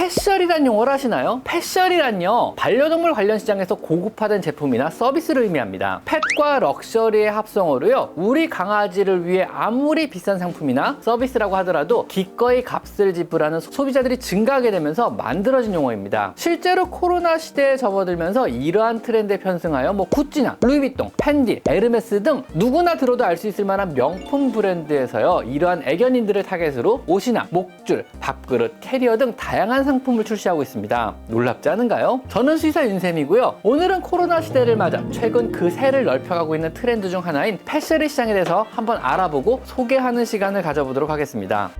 패셜이란 용어를 아시나요? 패셜이란요, 반려동물 관련 시장에서 고급화된 제품이나 서비스를 의미합니다. 펫과 럭셔리의 합성어로요, 우리 강아지를 위해 아무리 비싼 상품이나 서비스라고 하더라도 기꺼이 값을 지불하는 소비자들이 증가하게 되면서 만들어진 용어입니다. 실제로 코로나 시대에 접어들면서 이러한 트렌드에 편승하여 구찌나 루이비통, 펜디, 에르메스 등 누구나 들어도 알 수 있을 만한 명품 브랜드에서요, 이러한 애견인들을 타겟으로 옷이나 목줄, 밥그릇, 캐리어 등 다양한 상품을 출시하고 있습니다. 놀랍지 않은가요? 저는 수의사 윤쌤이고요. 오늘은 코로나 시대를 맞아 최근 그 세를 넓혀가고 있는 트렌드 중 하나인 패셔리 시장에 대해서 한번 알아보고 소개하는 시간을 가져보도록 하겠습니다.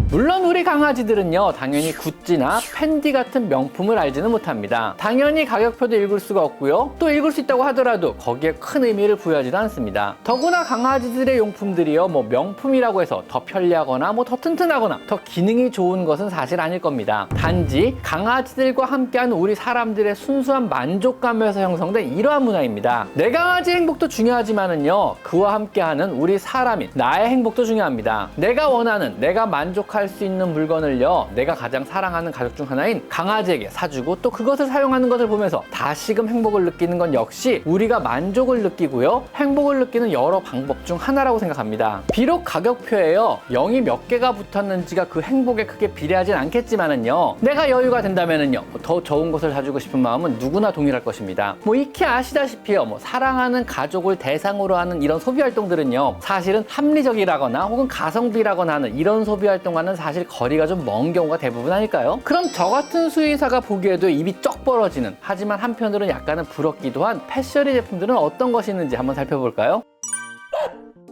물론 우리 강아지들은요, 당연히 구찌나 펜디 같은 명품을 알지는 못합니다. 당연히 가격표도 읽을 수가 없고요, 또 읽을 수 있다고 하더라도 거기에 큰 의미를 부여하지도 않습니다. 더구나 강아지들의 용품들이요, 명품이라고 해서 더 편리하거나 더 튼튼하거나 더 기능이 좋은 것은 사실 아닐 겁니다. 단지 강아지들과 함께하는 우리 사람들의 순수한 만족감에서 형성된 이러한 문화입니다. 내 강아지 행복도 중요하지만은요, 그와 함께하는 우리 사람인 나의 행복도 중요합니다. 내가 원하는, 내가 만족할 수 있는 물건을요, 내가 가장 사랑하는 가족 중 하나인 강아지에게 사주고 또 그것을 사용하는 것을 보면서 다시금 행복을 느끼는 건 역시 우리가 만족을 느끼고요, 행복을 느끼는 여러 방법 중 하나라고 생각합니다. 비록 가격표에요, 0이 몇 개가 붙었는지가 그 행복에 크게 비례하진 않겠지만은요, 내가 여유가 된다면은요, 더 좋은 것을 사주고 싶은 마음은 누구나 동일할 것입니다. 익히 아시다시피요, 사랑하는 가족을 대상으로 하는 이런 소비 활동들은요, 사실은 합리적이라거나 혹은 가성비라거나 하는 이런 소비 활동과는 사실 거리가 좀 먼 경우가 대부분 아닐까요? 그럼 저 같은 수의사가 보기에도 입이 쩍 벌어지는, 하지만 한편으로는 약간은 부럽기도 한 패셔리 제품들은 어떤 것이 있는지 한번 살펴볼까요?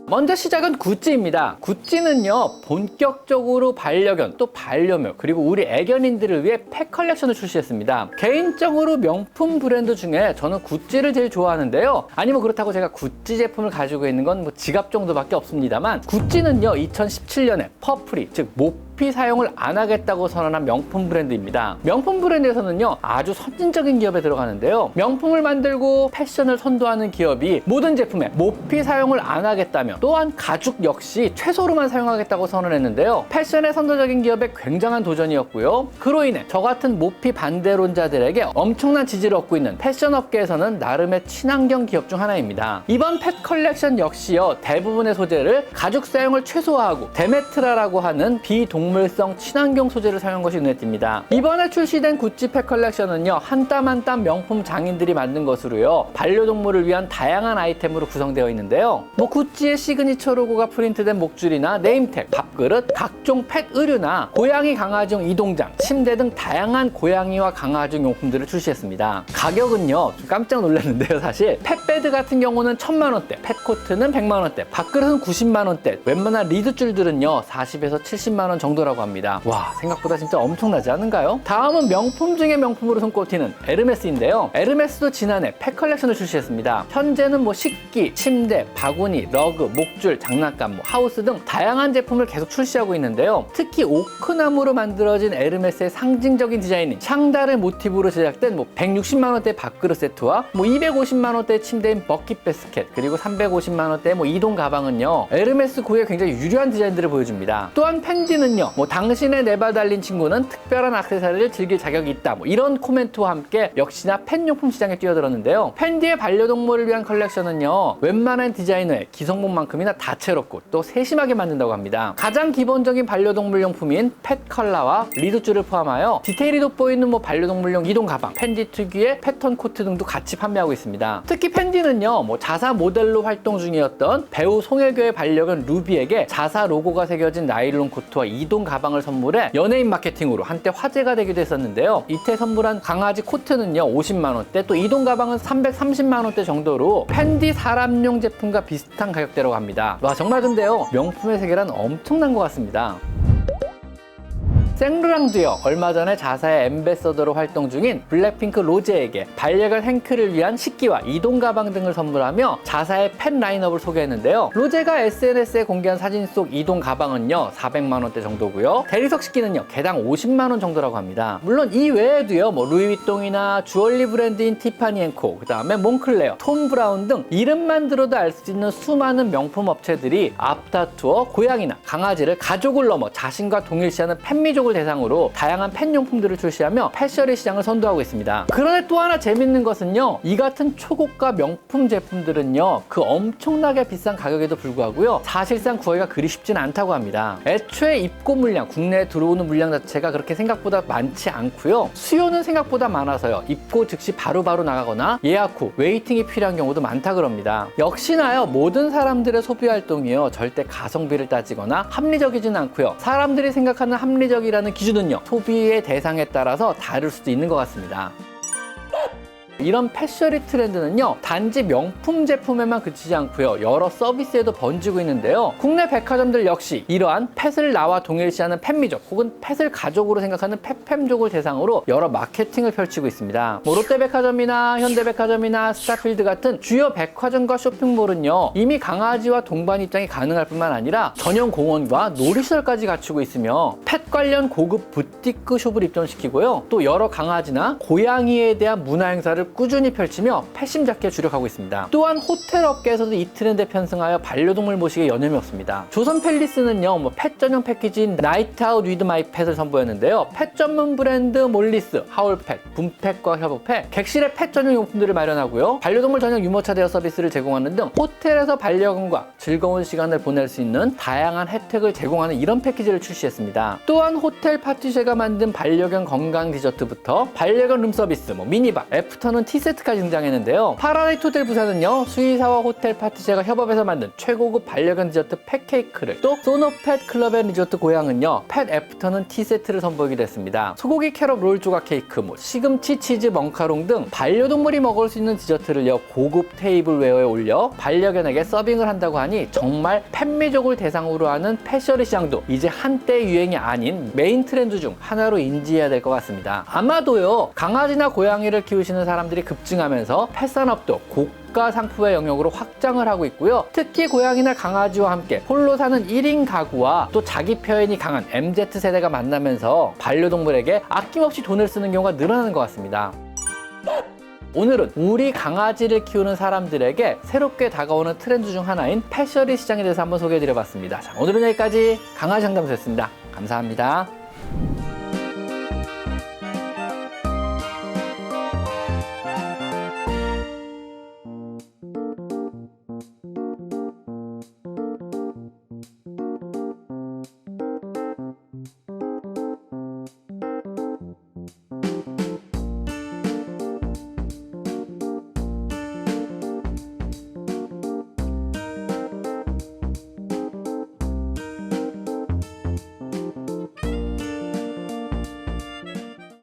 먼저 시작은 구찌입니다. 구찌는요, 본격적으로 반려견, 또 반려묘, 그리고 우리 애견인들을 위해 펫 컬렉션을 출시했습니다. 개인적으로 명품 브랜드 중에 저는 구찌를 제일 좋아하는데요. 아니 그렇다고 제가 구찌 제품을 가지고 있는 건 지갑 정도밖에 없습니다만, 구찌는요, 2017년에 퍼프리, 즉 모피 사용을 안 하겠다고 선언한 명품 브랜드입니다. 명품 브랜드에서는요, 아주 선진적인 기업에 들어가는데요, 명품을 만들고 패션을 선도하는 기업이 모든 제품에 모피 사용을 안 하겠다며, 또한 가죽 역시 최소로만 사용하겠다고 선언했는데요, 패션에 선도적인 기업의 굉장한 도전이었고요. 그로 인해 저 같은 모피 반대론자들에게 엄청난 지지를 얻고 있는 패션 업계에서는 나름의 친환경 기업 중 하나입니다. 이번 펫 컬렉션 역시요, 대부분의 소재를 가죽 사용을 최소화하고 데메트라라고 하는 비동물성 친환경 소재를 사용한 것이 눈에 띕니다. 이번에 출시된 구찌 펫 컬렉션은요, 한 땀 한 땀 명품 장인들이 만든 것으로요, 반려동물을 위한 다양한 아이템으로 구성되어 있는데요, 구찌의 시그니처 로고가 프린트된 목줄이나 네임택, 밥그릇, 각종 펫 의류나 고양이 강아지용 이동장, 침대 등 다양한 고양이와 강아지용 용품들을 출시했습니다. 가격은요, 좀 깜짝 놀랐는데요, 사실 펫베드 같은 경우는 1000만원대, 펫코트는 100만원대, 밥그릇은 90만원대, 웬만한 리드줄들은요 40에서 70만원 정도라고 합니다. 와, 생각보다 진짜 엄청나지 않은가요? 다음은 명품 중에 명품으로 손꼽히는 에르메스인데요, 에르메스도 지난해 펫 컬렉션을 출시했습니다. 현재는 식기, 침대, 바구니, 러그, 목줄, 장난감, 하우스 등 다양한 제품을 계속 출시하고 있는데요, 특히 오크나무로 만들어진 에르메스의 상징적인 디자인인 샹달의 모티브로 제작된 160만원대 밥그릇 세트와 250만원대 침대인 버킷 바스켓, 그리고 350만원대 이동 가방은요, 에르메스 고유의 굉장히 유려한 디자인들을 보여줍니다. 또한 펜디는요, 당신의 네바 달린 친구는 특별한 액세서리를 즐길 자격이 있다, 이런 코멘트와 함께 역시나 펫용품 시장에 뛰어들었는데요, 펜디의 반려동물을 위한 컬렉션은요, 웬만한 디자이너의 기성복만큼이나 다채롭고 또 세심하게 만든다고 합니다. 가장 기본적인 반려동물 용품인 펫 컬러와 리드줄을 포함하여 디테일이 돋보이는 반려동물용 이동 가방, 펜디 특유의 패턴 코트 등도 같이 판매하고 있습니다. 특히 펜디는요, 자사 모델로 활동 중이었던 배우 송혜교의 반려견 루비에게 자사 로고가 새겨진 나일론 코트와 이동 가방을 선물해 연예인 마케팅으로 한때 화제가 되기도 했었는데요, 이때 선물한 강아지 코트는요 50만원대, 또 이동 가방은 330만원대 정도로 펜디 사람용 제품과 비슷한 가격대라고 합니다. 와, 정말 근데요, 명품의 세계란 엄청난 것 같습니다. 생르랑도요, 얼마 전에 자사의 앰베서더로 활동 중인 블랙핑크 로제에게 반려견 행크를 위한 식기와 이동 가방 등을 선물하며 자사의 펫 라인업을 소개했는데요, 로제가 SNS에 공개한 사진 속 이동 가방은요 400만원대 정도고요, 대리석 식기는요 개당 50만원 정도라고 합니다. 물론 이 외에도요, 루이비통이나 주얼리 브랜드인 티파니 앤코, 그 다음에 몽클레어, 톰 브라운 등 이름만 들어도 알 수 있는 수많은 명품 업체들이 앞다투어 고양이나 강아지를 가족을 넘어 자신과 동일시하는 펫미족 펫족을 대상으로 다양한 펫용품들을 출시하며 펫셔리 시장을 선도하고 있습니다. 그런데 또 하나 재밌는 것은요, 이 같은 초고가 명품 제품들은요, 그 엄청나게 비싼 가격에도 불구하고요, 사실상 구하기가 그리 쉽진 않다고 합니다. 애초에 입고 물량, 국내에 들어오는 물량 자체가 그렇게 생각보다 많지 않고요, 수요는 생각보다 많아서요, 입고 즉시 바로바로 나가거나 예약 후 웨이팅이 필요한 경우도 많다 그럽니다. 역시나요, 모든 사람들의 소비 활동이요, 절대 가성비를 따지거나 합리적이진 않고요, 사람들이 생각하는 합리적이라는 기준은요, 소비의 대상에 따라서 다를 수도 있는 것 같습니다. 이런 펫셔리 트렌드는요, 단지 명품 제품에만 그치지 않고요, 여러 서비스에도 번지고 있는데요. 국내 백화점들 역시 이러한 펫을 나와 동일시하는 펫미족 혹은 펫을 가족으로 생각하는 펫팸족을 대상으로 여러 마케팅을 펼치고 있습니다. 롯데백화점이나 현대백화점이나 스타필드 같은 주요 백화점과 쇼핑몰은요, 이미 강아지와 동반 입장이 가능할 뿐만 아니라 전용 공원과 놀이시설까지 갖추고 있으며 펫 관련 고급 부티크 숍을 입점시키고요, 또 여러 강아지나 고양이에 대한 문화 행사를 꾸준히 펼치며 패심잡기에 주력하고 있습니다. 또한 호텔 업계에서도 이 트렌드에 편승하여 반려동물 모시기에 여념이 없습니다. 조선 팰리스는요, 펫 전용 패키지인 나이트 아웃 위드 마이 펫을 선보였는데요, 펫 전문 브랜드 몰리스, 하울펫, 붐펫과 협업해 객실에 펫 전용 용품들을 마련하고요, 반려동물 전용 유모차 대여 서비스를 제공하는 등 호텔에서 반려견과 즐거운 시간을 보낼 수 있는 다양한 혜택을 제공하는 이런 패키지를 출시했습니다. 또한 호텔 파티쉐가 만든 반려견 건강 디저트부터 반려견 룸서비스, 미니바, 애프터는 티세트까지 등장했는데요. 파라다이스 호텔 부산은요, 수의사와 호텔 파티쉐가 협업해서 만든 최고급 반려견 디저트 펫케이크를, 또 소노펫 클럽 앤 리조트 고향은요, 펫 애프터는 티세트를 선보이기도 했습니다. 소고기 캐럿 롤 조각 케이크, 시금치 치즈 멍카롱 등 반려동물이 먹을 수 있는 디저트를요, 고급 테이블웨어에 올려 반려견에게 서빙을 한다고 하니 정말 펫미족을 대상으로 하는 펫셔리 시장도 이제 한때 유행이 아닌 메인 트렌드 중 하나로 인지해야 될 것 같습니다. 아마도요, 강아지나 고양이를 키우시는 사람들이 급증하면서 펫산업도 고가 상품의 영역으로 확장을 하고 있고요. 특히 고양이나 강아지와 함께 홀로 사는 1인 가구와 또 자기 표현이 강한 MZ세대가 만나면서 반려동물에게 아낌없이 돈을 쓰는 경우가 늘어나는 것 같습니다. 오늘은 우리 강아지를 키우는 사람들에게 새롭게 다가오는 트렌드 중 하나인 펫셔리 시장에 대해서 한번 소개해드려봤습니다. 자, 오늘은 여기까지 강아지 상담소였습니다. 감사합니다.